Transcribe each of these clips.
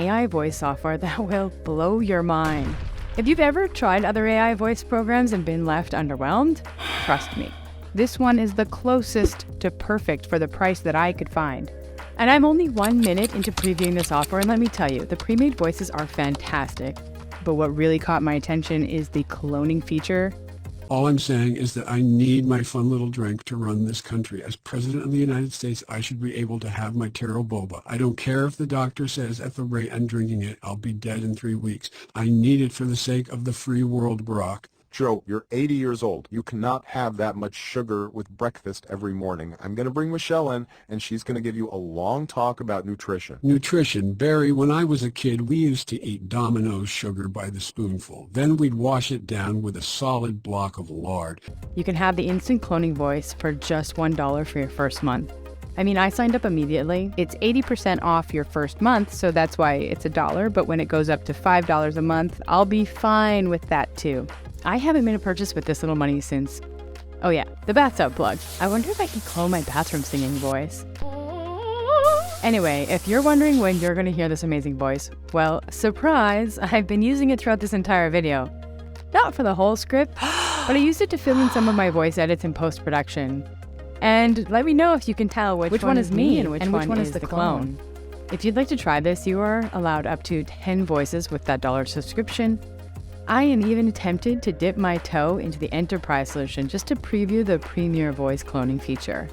AI voice software that will blow your mind. If you've ever tried other AI voice programs and been left underwhelmed, trust me, this one is the closest to perfect for the price that I could find. And I'm only 1 minute into previewing the software, and let me tell you, the pre-made voices are fantastic. But what really caught my attention is the cloning feature. All I'm saying is that I need my fun little drink to run this country. As President of the United States, I should be able to have my Taro Boba. I don't care if the doctor says at the rate I'm drinking it, I'll be dead in 3 weeks. I need it for the sake of the free world, Barack. Joe, you're 80 years old. You cannot have that much sugar with breakfast every morning. I'm going to bring Michelle in, and she's going to give you a long talk about nutrition. Nutrition. Barry, when I was a kid, we used to eat Domino's sugar by the spoonful. Then we'd wash it down with a solid block of lard. You can have the instant cloning voice for just $1 for your first month. I mean, I signed up immediately. It's 80% off your first month, so that's why it's $1. But when it goes up to $5 a month, I'll be fine with that too. I haven't made a purchase with this little money since... Oh yeah, the bathtub plug. I wonder if I can clone my bathroom singing voice. Anyway, if you're wondering when you're going to hear this amazing voice, well, surprise, I've been using it throughout this entire video. Not for the whole script, but I used it to fill in some of my voice edits in post-production. And let me know if you can tell which one is me and which one is the clone. If you'd like to try this, you are allowed up to 10 voices with that $1 subscription. I am even tempted to dip my toe into the enterprise solution just to preview the premier voice cloning feature.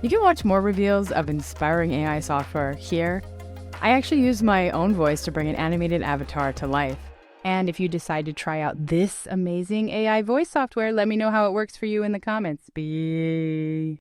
You can watch more reveals of inspiring AI software here. I actually use my own voice to bring an animated avatar to life. And if you decide to try out this amazing AI voice software, let me know how it works for you in the comments. Bye.